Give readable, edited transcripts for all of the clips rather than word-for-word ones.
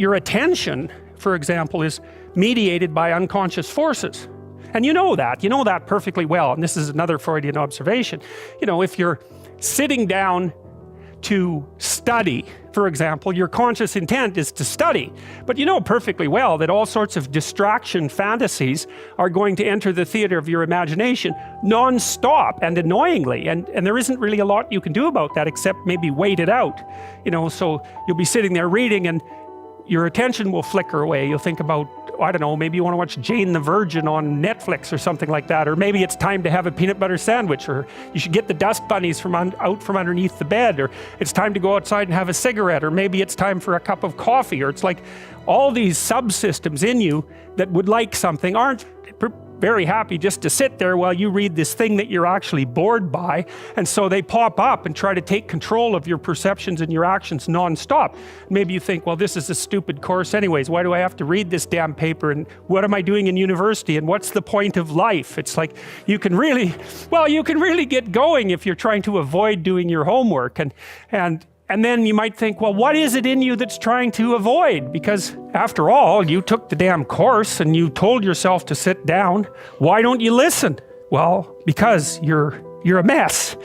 your attention, for example, is mediated by unconscious forces. And you know that perfectly well. And this is another Freudian observation. You know, if you're sitting down to study, for example, your conscious intent is to study, but you know perfectly well that all sorts of distraction fantasies are going to enter the theater of your imagination non-stop and annoyingly, and there isn't really a lot you can do about that except maybe wait it out. You know, so you'll be sitting there reading and your attention will flicker away. You'll think about, I don't know, maybe you want to watch Jane the Virgin on Netflix or something like that, or maybe it's time to have a peanut butter sandwich, or you should get the dust bunnies out from underneath the bed, or it's time to go outside and have a cigarette, or maybe it's time for a cup of coffee, or it's like all these subsystems in you that would like something aren't very happy just to sit there while you read this thing that you're actually bored by, and so they pop up and try to take control of your perceptions and your actions non-stop. Maybe you think, well, this is a stupid course anyways, why do I have to read this damn paper, and what am I doing in university, and what's the point of life? It's like you can really get going if you're trying to avoid doing your homework, and then you might think, well, what is it in you that's trying to avoid? Because after all, you took the damn course and you told yourself to sit down. Why don't you listen? Well, because you're a mess.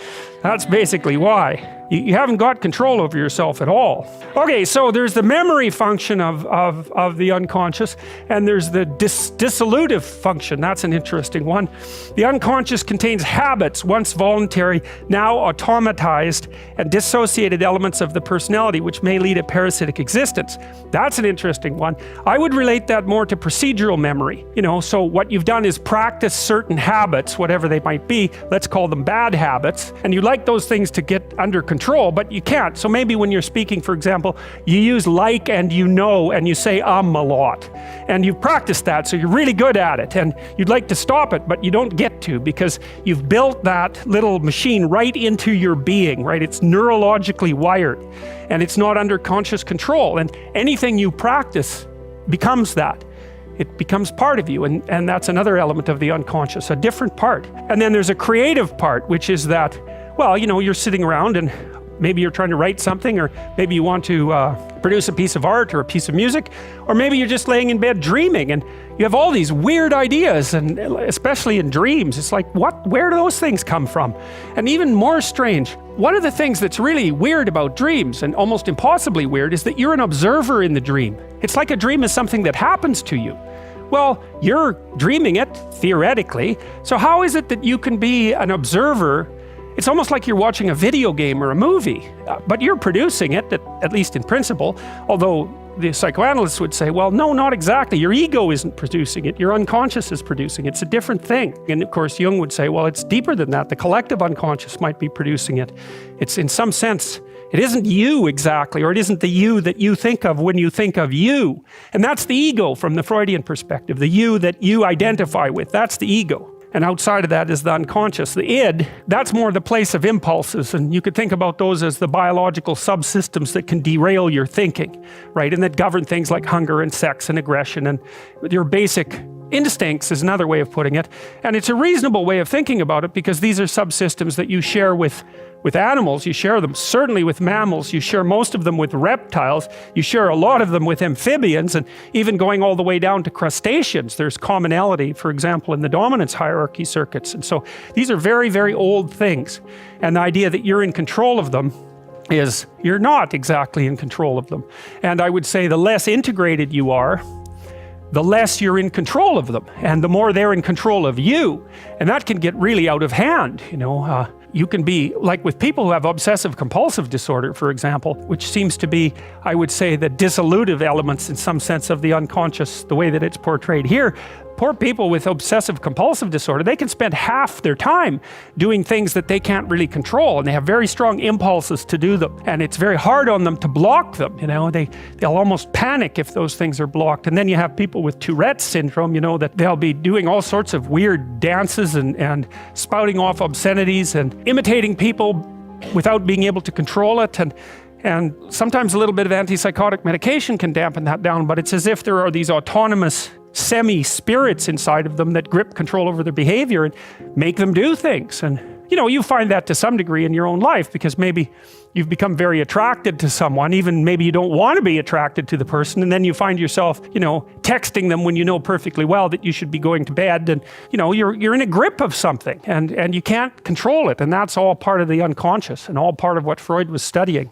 That's basically why. You haven't got control over yourself at all. Okay, so there's the memory function of the unconscious, and there's the dissolutive function. That's an interesting one. The unconscious contains habits, once voluntary, now automatized, and dissociated elements of the personality, which may lead a parasitic existence. That's an interesting one. I would relate that more to procedural memory. You know, so what you've done is practice certain habits, whatever they might be, let's call them bad habits, and you like those things to get under control, but you can't. So maybe when you're speaking, for example, you use like and you know, and you say a lot, and you've practiced that, so you're really good at it, and you'd like to stop it, but you don't get to, because you've built that little machine right into your being, right? It's neurologically wired, and it's not under conscious control, and anything you practice becomes that. It becomes part of you, and that's another element of the unconscious, a different part. And then there's a creative part, which is that, well, you know, you're sitting around and maybe you're trying to write something, or maybe you want to produce a piece of art or a piece of music, or maybe you're just laying in bed dreaming and you have all these weird ideas, and especially in dreams, it's like, where do those things come from? And even more strange, one of the things that's really weird about dreams, and almost impossibly weird, is that you're an observer in the dream. It's like a dream is something that happens to you. Well, you're dreaming it, theoretically, so how is it that you can be an observer? It's almost like you're watching a video game or a movie, but you're producing it, at least in principle, although the psychoanalysts would say, well, no, not exactly. Your ego isn't producing it. Your unconscious is producing it. It's a different thing. And of course, Jung would say, well, it's deeper than that. The collective unconscious might be producing it. It's in some sense, it isn't you exactly, or it isn't the you that you think of when you think of you. And that's the ego from the Freudian perspective, the you that you identify with. That's the ego. And outside of that is the unconscious. The id, that's more the place of impulses, and you could think about those as the biological subsystems that can derail your thinking, right? And that govern things like hunger and sex and aggression, and your basic instincts is another way of putting it. And it's a reasonable way of thinking about it, because these are subsystems that you share with animals. You share them certainly with mammals, you share most of them with reptiles, you share a lot of them with amphibians, and even going all the way down to crustaceans, there's commonality, for example, in the dominance hierarchy circuits. And so these are very, very old things. And the idea that you're in control of them is you're not exactly in control of them. And I would say the less integrated you are, the less you're in control of them, and the more they're in control of you. And that can get really out of hand, you know. You can be, like with people who have obsessive compulsive disorder, for example, which seems to be, I would say, the dissolutive elements in some sense of the unconscious, the way that it's portrayed here. Poor people with obsessive compulsive disorder, they can spend half their time doing things that they can't really control, and they have very strong impulses to do them, and it's very hard on them to block them, you know. They'll almost panic if those things are blocked. And then you have people with Tourette's syndrome, you know, that they'll be doing all sorts of weird dances and spouting off obscenities and imitating people without being able to control it, and sometimes a little bit of antipsychotic medication can dampen that down, but it's as if there are these autonomous semi-spirits inside of them that grip control over their behavior and make them do things. And you know, you find that to some degree in your own life, because maybe you've become very attracted to someone, even maybe you don't want to be attracted to the person, and then you find yourself, you know, texting them when you know perfectly well that you should be going to bed, and you know, you're in a grip of something, and you can't control it, and that's all part of the unconscious and all part of what Freud was studying.